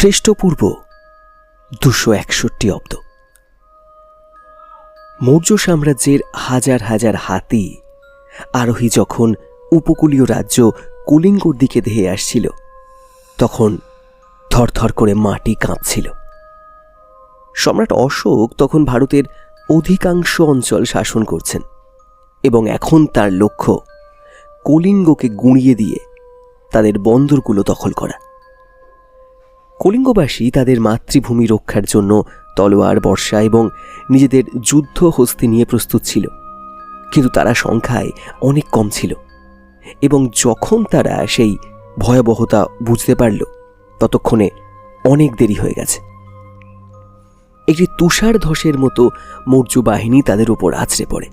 খ্রিস্টপূর্ব 261 অব্দ। মৌর্য সাম্রাজ্যের হাজার হাজার হাতি আরোহী যখন উপকূলীয় রাজ্য কলিঙ্গর দিকে ধেয়ে আসছিল, তখন থরথর করে মাটি কাঁপছিল। সম্রাট অশোক তখন ভারতের অধিকাংশ অঞ্চল শাসন করছেন এবং এখন তার লক্ষ্য কলিঙ্গকে গুঁড়িয়ে দিয়ে তাদের বন্দরগুলো দখল করা। কলিঙ্গবাসী তাদের মাতৃভূমি রক্ষার জন্য তলোয়ার, বর্ষা এবং নিজেদের যুদ্ধ হস্তি নিয়ে প্রস্তুত ছিল, কিন্তু তারা সংখ্যায় অনেক কম ছিল এবং যখন তারা সেই ভয়াবহতা বুঝতে পারল, ততক্ষণে অনেক দেরি হয়ে গেছে। একটি তুষার ধসের মতো মৌর্য বাহিনী তাদের উপর আছড়ে পড়ে।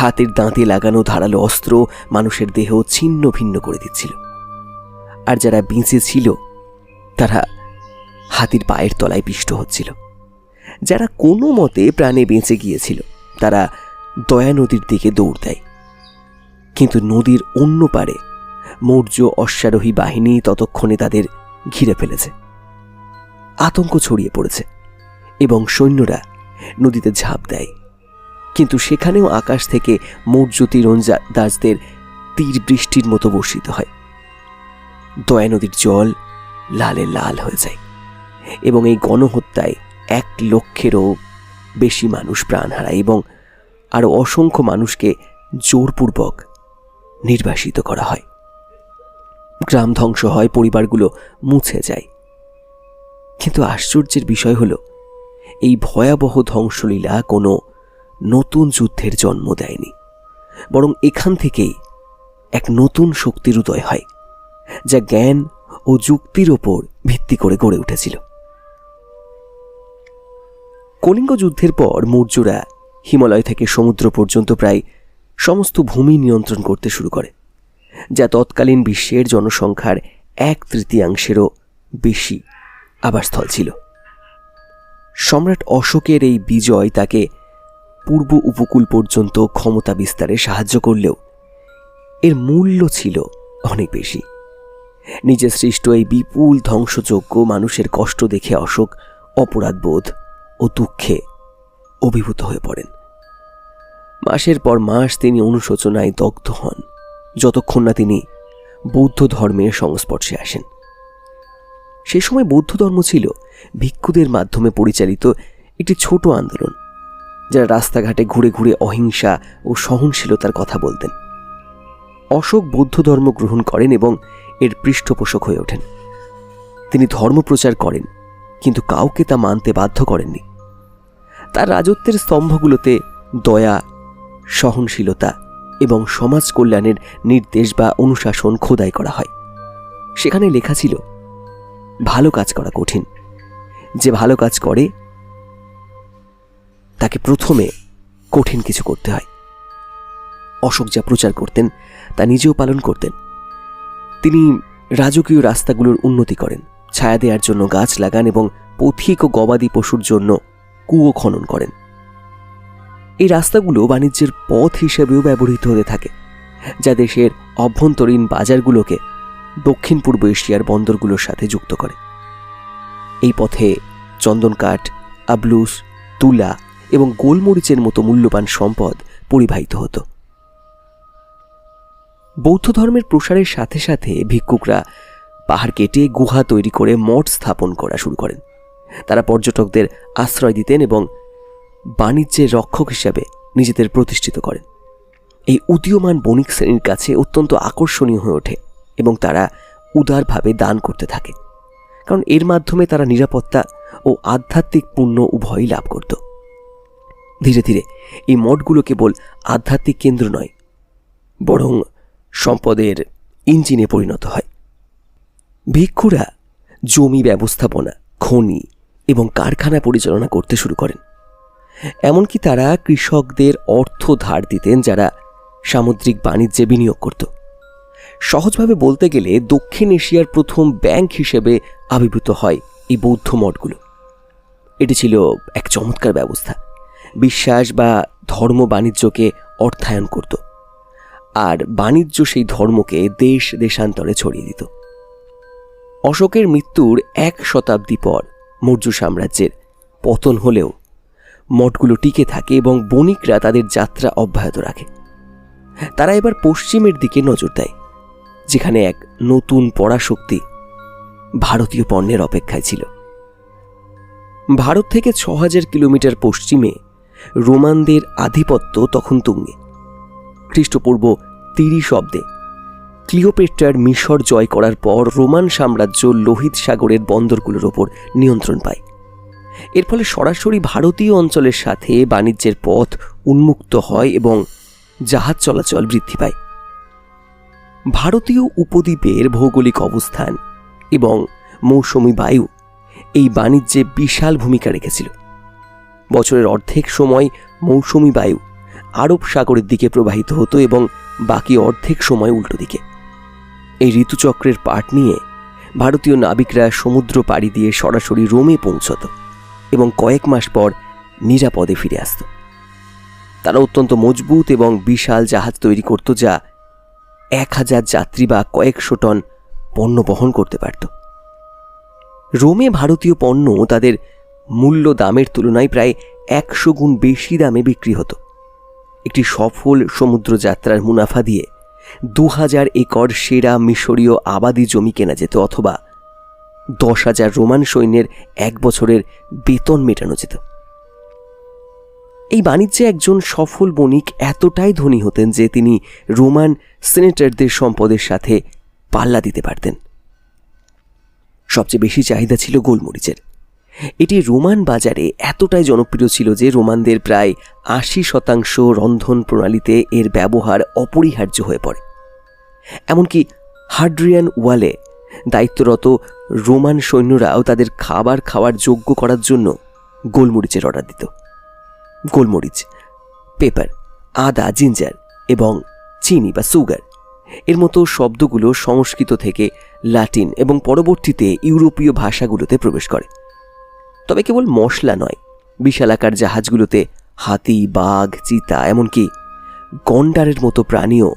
হাতের দাঁতে লাগানো ধারালো অস্ত্র মানুষের দেহ ছিন্ন ভিন্ন করে দিচ্ছিল, আর যারা বেঁচে ছিল তারা হাতির পায়ের তলায় পিষ্ট হচ্ছিল। যারা কোনো মতে প্রাণে বেঁচে গিয়েছিল তারা দয়া নদীর দিকে দৌড় দেয়, কিন্তু নদীর অন্য পারে মৌর্য অশ্বারোহী বাহিনী ততক্ষণে তাদের ঘিরে ফেলেছে। আতঙ্ক ছড়িয়ে পড়েছে এবং সৈন্যরা নদীতে ঝাঁপ দেয়, কিন্তু সেখানেও আকাশ থেকে মৌর্য তীরন্দাজদের তীর বৃষ্টির মতো বর্ষিত হয়। দয়া নদীর জল লালে লাল হয়ে যায় এবং এই গণহত্যায় 1 লক্ষেরও বেশি মানুষ প্রাণ হারায় এবং আরও অসংখ্য মানুষকে জোরপূর্বক নির্বাসিত করা হয়। গ্রাম ধ্বংস হয়, পরিবারগুলো মুছে যায়। কিন্তু আশ্চর্যের বিষয় হল, এই ভয়াবহ ধ্বংসলীলা কোনো নতুন যুদ্ধের জন্ম দেয়নি, বরং এখান থেকেই এক নতুন শক্তির উদয় হয়, যা জ্ঞান ও যুক্তির ওপর ভিত্তি করে গড়ে উঠেছিল। কলিঙ্গ যুদ্ধের পর মৌর্যরা হিমালয় থেকে সমুদ্র পর্যন্ত প্রায় সমস্ত ভূমি নিয়ন্ত্রণ করতে শুরু করে, যা তৎকালীন বিশ্বের জনসংখ্যার 1/3 বেশি আবাসস্থল ছিল। সম্রাট অশোকের এই বিজয় তাকে পূর্ব উপকূল পর্যন্ত ক্ষমতা বিস্তারে সাহায্য করলেও এর মূল্য ছিল অনেক বেশি। নিজে সৃষ্ট এই বিপুল ধ্বংসযজ্ঞ মানুষের কষ্ট দেখে অশোক অপরাধবোধ ও দুঃখে অভিভূত হয়ে পড়েন। মাসের পর মাস তিনি অনুশোচনায় দগ্ধ হন, যতক্ষণ না তিনি বৌদ্ধ ধর্মের সংস্পর্শে আসেন। সে সময় বৌদ্ধ ধর্ম ছিল ভিক্ষুদের মাধ্যমে পরিচালিত একটি ছোট আন্দোলন, যারা রাস্তাঘাটে ঘুরে ঘুরে অহিংসা ও সহনশীলতার কথা বলতেন। অশোক বৌদ্ধ ধর্ম গ্রহণ করেন এবং এর পৃষ্ঠপোষক হয়ে ওঠেন। তিনি ধর্ম প্রচার করেন, কিন্তু কাউকে তা মানতে বাধ্য করেননি। তার রাজত্বের স্তম্ভগুলোতে দয়া, সহনশীলতা এবং সমাজ কল্যাণের নির্দেশ বা অনুশাসন খোদাই করা হয়। সেখানে লেখা ছিল, ভালো কাজ করা কঠিন, যে ভালো কাজ করে তাকে প্রথমে কঠিন কিছু করতে হয়। অশোক যা প্রচার করতেন তা নিজেও পালন করতেন। তিনি রাজকীয় রাস্তাগুলোর উন্নতি করেন, ছায়া দেওয়ার জন্য গাছ লাগান এবং পথিক ও গবাদি পশুর জন্য কুয়ো খনন করেন। এই রাস্তাগুলো বাণিজ্যের পথ হিসেবেও ব্যবহৃত হতে থাকে, যা দেশের অভ্যন্তরীণ বাজারগুলোকে দক্ষিণ পূর্ব এশিয়ার বন্দরগুলোর সাথে যুক্ত করে। এই পথে চন্দন কাঠ, আবলুস, তুলা এবং গোলমরিচের মতো মূল্যবান সম্পদ পরিবাহিত হতো। বৌদ্ধ ধর্মের প্রসারের সাথে সাথে ভিক্ষুকরা পাহাড় কেটে গুহা তৈরি করে মঠ স্থাপন করা শুরু করেন। তারা পর্যটকদের আশ্রয় দিতেন এবং বাণিজ্যের রক্ষক হিসাবে নিজেদের প্রতিষ্ঠিত করেন। এই উদীয়মান বণিক শ্রেণীর কাছে অত্যন্ত আকর্ষণীয় হয়ে ওঠে এবং তারা উদারভাবে দান করতে থাকে, কারণ এর মাধ্যমে তারা নিরাপত্তা ও আধ্যাত্মিক পুণ্য উভয়ই লাভ করত। ধীরে ধীরে এই মঠগুলো কেবল আধ্যাত্মিক কেন্দ্র নয়, বরং সম্পদের ইঞ্জিনে পরিণত হয়। ভিক্ষুরা জমি ব্যবস্থাপনা, খনি এবং কারখানা পরিচালনা করতে শুরু করেন। এমনকি তারা কৃষকদের অর্থ ধার দিতেন, যারা সামুদ্রিক বাণিজ্যে বিনিয়োগ করত। সহজভাবে বলতে গেলে দক্ষিণ এশিয়ার প্রথম ব্যাংক হিসেবে আবির্ভূত হয় এই বৌদ্ধ মঠগুলো। এটি ছিল এক চমৎকার ব্যবস্থা, বিশ্বাস বা ধর্ম বাণিজ্যকে অর্থায়ন করত, আর বাণিজ্য সেই ধর্মকে দেশ দেশান্তরে ছড়িয়ে দিত। অশোকের মৃত্যুর 1 শতাব্দী পর মৌর্য সাম্রাজ্যের পতন হলেও মঠগুলো টিকে থাকে এবং বণিকরা তাদের যাত্রা অব্যাহত রাখে। তারা এবার পশ্চিমের দিকে নজর দেয়, যেখানে এক নতুন পরাশক্তি ভারতীয় পণ্যের অপেক্ষায় ছিল। ভারত থেকে 6000 কিলোমিটার পশ্চিমে রোমানদের আধিপত্য তখন তুঙ্গে। খ্রিস্টপূর্ব 30 অব্দে ক্লিওপেট্রার মিশর জয় করার পর রোমান সাম্রাজ্য লোহিত সাগরের বন্দরগুলোর ওপর নিয়ন্ত্রণ পায়। এর ফলে সরাসরি ভারতীয় অঞ্চলের সাথে বাণিজ্যের পথ উন্মুক্ত হয় এবং জাহাজ চলাচল বৃদ্ধি পায়। ভারতীয় উপদ্বীপের ভৌগোলিক অবস্থান এবং মৌসুমী বায়ু এই বাণিজ্যে বিশাল ভূমিকা রেখেছিল। বছরের অর্ধেক সময় মৌসুমী বায়ু আরব সাগরের দিকে প্রবাহিত হতো এবং বাকি অর্ধেক সময় উল্টো দিকে। এই ঋতুচক্রের পাট নিয়ে ভারতীয় নাবিকরা সমুদ্র পাড়ি দিয়ে সরাসরি রোমে পৌঁছত এবং কয়েক মাস পর নিরাপদে ফিরে আসত। তারা অত্যন্ত মজবুত এবং বিশাল জাহাজ তৈরি করত, যা 1000 যাত্রী বা কয়েকশো টন পণ্য বহন করতে পারত। রোমে ভারতীয় পণ্য তাদের মূল্য দামের তুলনায় প্রায় 100 গুণ বেশি দামে বিক্রি হতো। একটি সফল সমুদ্র যাত্রার মুনাফা দিয়ে 2000 একর সেরা মিশরীয় আবাদি জমি কেনা যেত, অথবা 10,000 রোমান সৈন্যের 1 বছরের বেতন মেটানো যেত। এই বাণিজ্যে একজন সফল বণিক এতটাই ধনী হতেন যে তিনি রোমান সেনেটরদের সম্পদের সাথে পাল্লা দিতে পারতেন। সবচেয়ে বেশি চাহিদা ছিল গোলমরিচের। এটি রোমান বাজারে এতটাই জনপ্রিয় ছিল যে রোমানদের প্রায় 80% রন্ধন প্রণালীতে এর ব্যবহার অপরিহার্য হয়ে পড়ে। এমনকি হাড্রিয়ান ওয়ালে দায়িত্বরত রোমান সৈন্যরাও তাদের খাবার খাওয়ার যোগ্য করার জন্য গোলমরিচের অর্ডার দিত। গোলমরিচ, পেপার, আদা, জিঞ্জার এবং চিনি বা সুগার এর মতো শব্দগুলো সংস্কৃত থেকে লাতিন এবং পরবর্তীতে ইউরোপীয় ভাষাগুলোতে প্রবেশ করে। তবে কেবল মশলা নয়, বিশালাকার জাহাজগুলোতে হাতি, বাঘ, চিতা, এমনকি গন্ডারের মতো প্রাণীও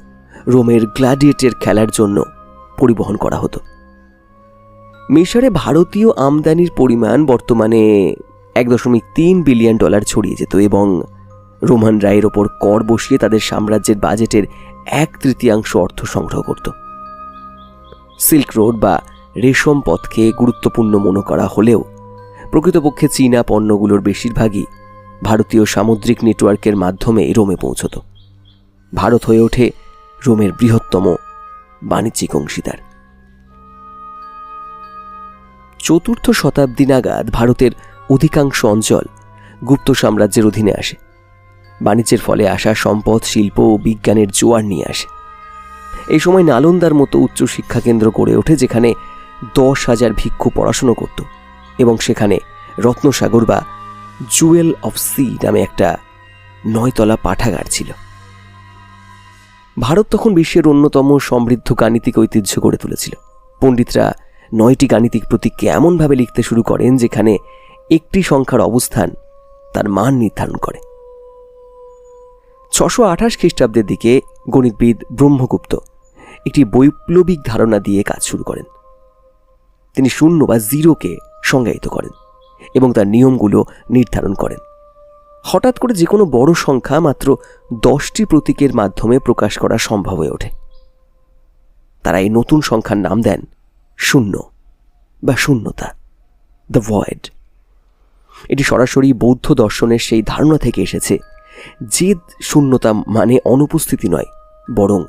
রোমের গ্ল্যাডিয়েটর খেলার জন্য পরিবহন করা হতো। মিশরে ভারতীয় আমদানির পরিমাণ বর্তমানে $1.3 বিলিয়ন ছড়িয়ে যেত এবং রোমানরা এর ওপর কর বসিয়ে তাদের সাম্রাজ্যের বাজেটের 1/3 অর্থ সংগ্রহ করত। সিল্ক রোড বা রেশম পথকে গুরুত্বপূর্ণ মনে করা হলেও প্রকৃতপক্ষে চীনা পণ্যগুলোর বেশিরভাগই ভারতীয় সামুদ্রিক নেটওয়ার্কের মাধ্যমে রোমে পৌঁছত। ভারত হয়ে ওঠে রোমের বৃহত্তম বাণিজ্যিক অংশীদার। 4th শতাব্দী নাগাদ ভারতের অধিকাংশ অঞ্চল গুপ্ত সাম্রাজ্যের অধীনে আসে। বাণিজ্যের ফলে আসা সম্পদ, শিল্প ও বিজ্ঞানের জোয়ার নিয়ে আসে। এই সময় নালন্দার মতো উচ্চশিক্ষা কেন্দ্র গড়ে ওঠে, যেখানে 10,000 ভিক্ষু পড়াশুনো করত এবং সেখানে রত্নসাগর বা জুয়েল অফ সি নামে একটা 9 তলা পাঠাগার ছিল। ভারত তখন বিশ্বের অন্যতম সমৃদ্ধ গাণিতিক ঐতিহ্য গড়ে তুলেছিল। পণ্ডিতরা 9টি গাণিতিক প্রতীককে এমনভাবে লিখতে শুরু করেন যেখানে একটি সংখ্যার অবস্থান তার মান নির্ধারণ করে। 628 খ্রিস্টাব্দের দিকে গণিতবিদ ব্রহ্মগুপ্ত একটি বৈপ্লবিক ধারণা দিয়ে কাজ শুরু করেন। তিনি শূন্য বা জিরোকে সংজ্ঞায়িত করেন এবং তার নিয়মগুলো নির্ধারণ করেন। হঠাৎ করে যে কোনো বড় সংখ্যা মাত্র 10টি প্রতীকের মাধ্যমে প্রকাশ করা সম্ভব হয়ে ওঠে। তারা এই নতুন সংখ্যার নাম দেন শূন্য বা শূন্যতা, দ্য ভয়েড। এটি সরাসরি বৌদ্ধ দর্শনের সেই ধারণা থেকে এসেছে যে শূন্যতা মানে অনুপস্থিতি নয়, বরং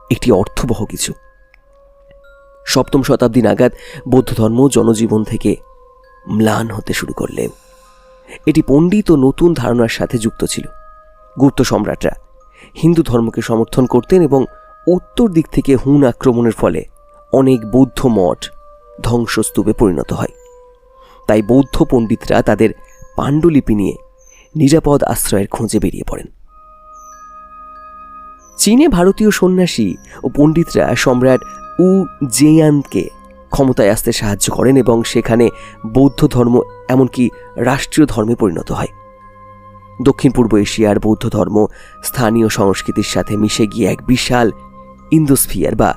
একটি অর্থবহ কিছু। 7ম শতাব্দী নাগাদ বৌদ্ধ ধর্ম জনজীবন থেকে ম্লান হতে শুরু করলেও এটি পণ্ডিত ও নতুন ধারণার সাথে যুক্ত ছিল। গুপ্ত সম্রাটরা হিন্দু ধর্মকে সমর্থন করতেন এবং উত্তর দিক থেকে হুন আক্রমণের ফলে অনেক বৌদ্ধ মঠ ধ্বংসস্তূপে পরিণত হয়। তাই বৌদ্ধ পণ্ডিতরা তাদের পাণ্ডুলিপি নিয়ে নিরাপদ আশ্রয়ের খোঁজে বেরিয়ে পড়েন। চীনে ভারতীয় সন্ন্যাসী ও পণ্ডিতরা সম্রাট উ জেয়ানকে ক্ষমতায় আসতে সাহায্য করেন এবং সেখানে বৌদ্ধ ধর্ম এমনকি রাষ্ট্রীয় ধর্মে পরিণত হয়। দক্ষিণ পূর্ব এশিয়ার বৌদ্ধ ধর্ম স্থানীয় সংস্কৃতির সাথে মিশে গিয়ে এক বিশাল ইন্দোস্ফিয়ার বা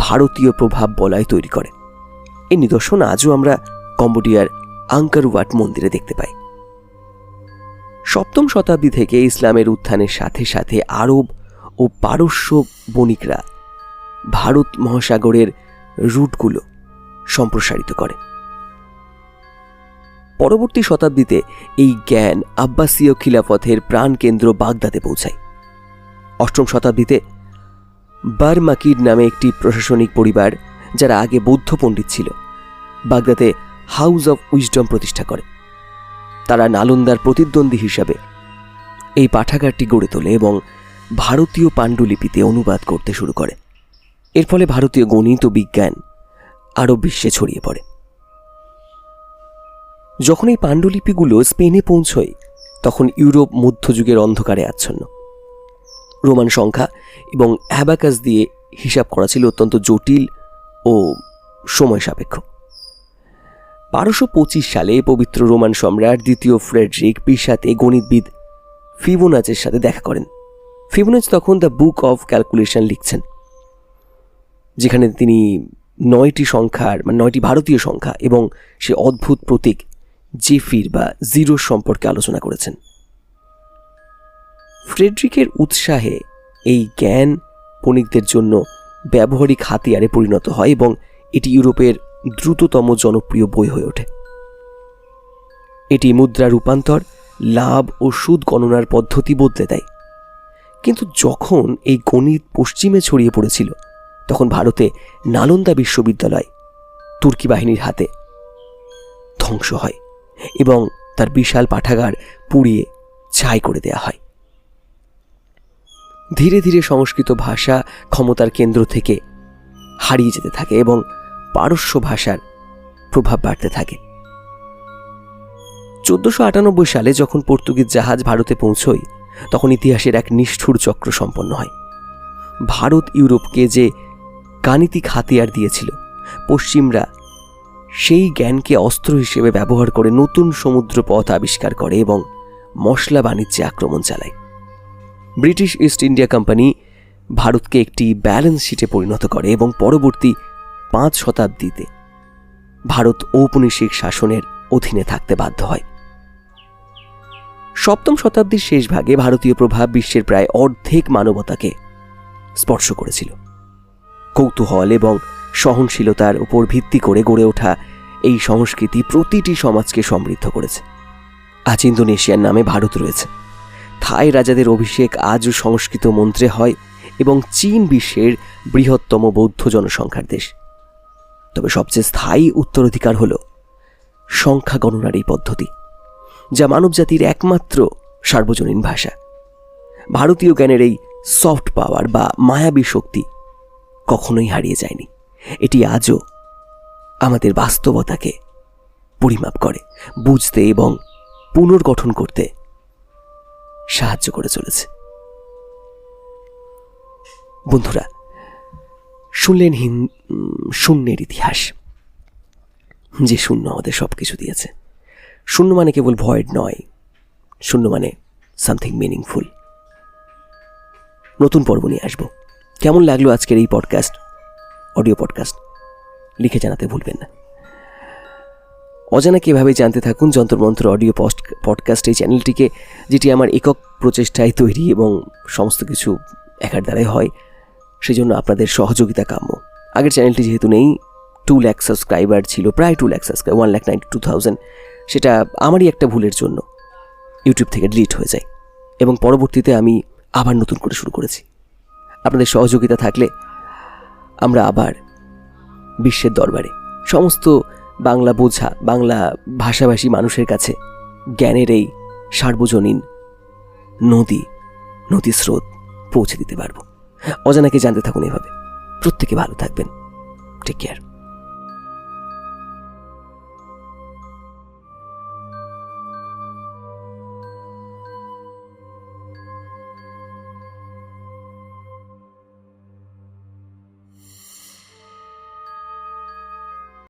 ভারতীয় প্রভাব বলয় তৈরি করে। এই নিদর্শন আজও আমরা কম্বোডিয়ার আঙ্কার ওয়াট মন্দিরে দেখতে পাই। 7ম শতাব্দী থেকে ইসলামের উত্থানের সাথে সাথে আরব ও পারস্য বণিকরা ভারত মহাসাগরের রুটগুলো সম্প্রসারিত করে। পরবর্তী শতাব্দীতে এই জ্ঞান আব্বাসীয় খিলাফতের প্রাণকেন্দ্র বাগদাদে পৌঁছায়। 8ম শতাব্দীতে বারমাকির নামে একটি প্রশাসনিক পরিবার, যারা আগে বৌদ্ধ পণ্ডিত ছিল, বাগদাদে হাউস অব উইজডম প্রতিষ্ঠা করে। তারা নালন্দার প্রতিদ্বন্দ্বী হিসাবে এই পাঠাগারটি গড়ে তোলে এবং ভারতীয় পাণ্ডুলিপিতে অনুবাদ করতে শুরু করে। এর ফলে ভারতীয় গণিত ও বিজ্ঞান আরব বিশ্বে ছড়িয়ে পড়ে। যখন এই পাণ্ডুলিপিগুলো স্পেনে পৌঁছয়, তখন ইউরোপ মধ্যযুগের অন্ধকারে আচ্ছন্ন। রোমান সংখ্যা এবং অ্যাবাকাস দিয়ে হিসাব করা ছিল অত্যন্ত জটিল ও সময় সাপেক্ষ। 1225 সালে পবিত্র রোমান সম্রাট দ্বিতীয় ফ্রেডরিক পিসাতে গণিতবিদ ফিবোনাচের সাথে দেখা করেন। ফিবোনাচ তখন দ্য বুক অফ ক্যালকুলেশন লিখছেন, যেখানে তিনি 9টি ভারতীয় সংখ্যা এবং সে অদ্ভুত প্রতীক জেফির বা জিরো সম্পর্কে আলোচনা করেছেন। ফ্রেডরিকের উৎসাহে এই জ্ঞান বণিকদের জন্য ব্যবহারিক হাতিয়ারে পরিণত হয় এবং এটি ইউরোপের দ্রুততম জনপ্রিয় বই হয়ে ওঠে। এটি মুদ্রা রূপান্তর, লাভ ও সুদ গণনার পদ্ধতি বদলে দেয়। কিন্তু যখন এই গণিত পশ্চিমে ছড়িয়ে পড়েছিল, তখন ভারতে নালন্দা বিশ্ববিদ্যালয় তুর্কি বাহিনীর হাতে ধ্বংস হয় এবং তার বিশাল পাঠাগার পুড়িয়ে ছাই করে দেয়া হয়। ধীরে ধীরে সংস্কৃত ভাষা ক্ষমতার কেন্দ্র থেকে হারিয়ে যেতে থাকে এবং পারস্য ভাষার প্রভাব বাড়তে থাকে। 1498 সালে যখন পর্তুগিজ জাহাজ ভারতে পৌঁছয়, তখন ইতিহাসের এক নিষ্ঠুর চক্র সম্পন্ন হয়। ভারত ইউরোপকে যে গাণিতিক হাতিয়ার দিয়েছিল, পশ্চিমরা সেই জ্ঞানকে অস্ত্র হিসেবে ব্যবহার করে নতুন সমুদ্র পথ আবিষ্কার করে এবং মশলা বাণিজ্যে আক্রমণ চালায়। ব্রিটিশ ইস্ট ইন্ডিয়া কোম্পানি ভারতকে একটি ব্যালেন্স শিটে পরিণত করে এবং পরবর্তী 5 শতাব্দীতে ভারত ঔপনিবেশিক শাসনের অধীনে থাকতে বাধ্য হয়। 7ম শতাব্দীর শেষ ভাগে ভারতীয় প্রভাব বিশ্বের প্রায় অর্ধেক মানবতাকে স্পর্শ করেছিল। কৌতূহল এবং সহনশীলতার উপর ভিত্তি করে গড়ে ওঠা এই সংস্কৃতি প্রতিটি সমাজকে সমৃদ্ধ করেছে। আজ ইন্দোনেশিয়ার নামে ভারত রয়েছে, থাই রাজাদের অভিষেক আজও সংস্কৃত মন্ত্রে হয় এবং চীন বিশ্বের বৃহত্তম বৌদ্ধ জনসংখ্যার দেশ। তবে সবচেয়ে স্থায়ী উত্তরাধিকার হল সংখ্যা গণনার এই পদ্ধতি, যা মানবজাতির একমাত্র সার্বজনীন ভাষা। ভারতীয় জ্ঞানের এই সফট পাওয়ার বা মায়াবী শক্তি কখনোই হারিয়ে যায়নি। এটি আজও আমাদের বাস্তবতাকে পরিমাপ করে, বুঝতে এবং পুনর্গঠন করতে সাহায্য করে চলেছে। বন্ধুরা, শুনলেন শূন্যের ইতিহাস, যে শূন্য আমাদের সবকিছু দিয়েছে। শূন্য মানে কেবল ভয়েড নয়, শূন্য মানে সামথিং মিনিংফুল। নতুন পর্ব নিয়ে আসবো। কেমন লাগলো আজকের এই অডিও পডকাস্ট লিখে জানাতে ভুলবেন না। অজানাকে এভাবে জানতে থাকুন যন্ত্রমন্ত্র অডিও পডকাস্ট এই চ্যানেলটিকে, যেটি আমার একক প্রচেষ্টায় তৈরি এবং সমস্ত কিছু একার দ্বারাই হয়, সেজন্য আপনাদের সহযোগিতা কাম্য। আগের চ্যানেলটি যেহেতু নেই, 2 লাখ সাবস্ক্রাইবার ছিল, প্রায় 2 লাখ সাবস্ক্রাইবার, 1,92,000, সেটা আমারই একটা ভুলের জন্য ইউটিউব থেকে ডিলিট হয়ে যায় এবং পরবর্তীতে আমি আবার নতুন করে শুরু করেছি। আপনাদের সহযোগিতা থাকলে আমরা আবার বিশ্বের দরবারে সমস্ত বাংলা বোঝা, বাংলা ভাষাভাষী মানুষের কাছে জ্ঞানের এই সার্বজনীন নদী স্রোত পৌঁছে দিতে পারবো। অজানাকে জানতে থাকুন এভাবে। প্রত্যেকে ভালো থাকবেন। Take care.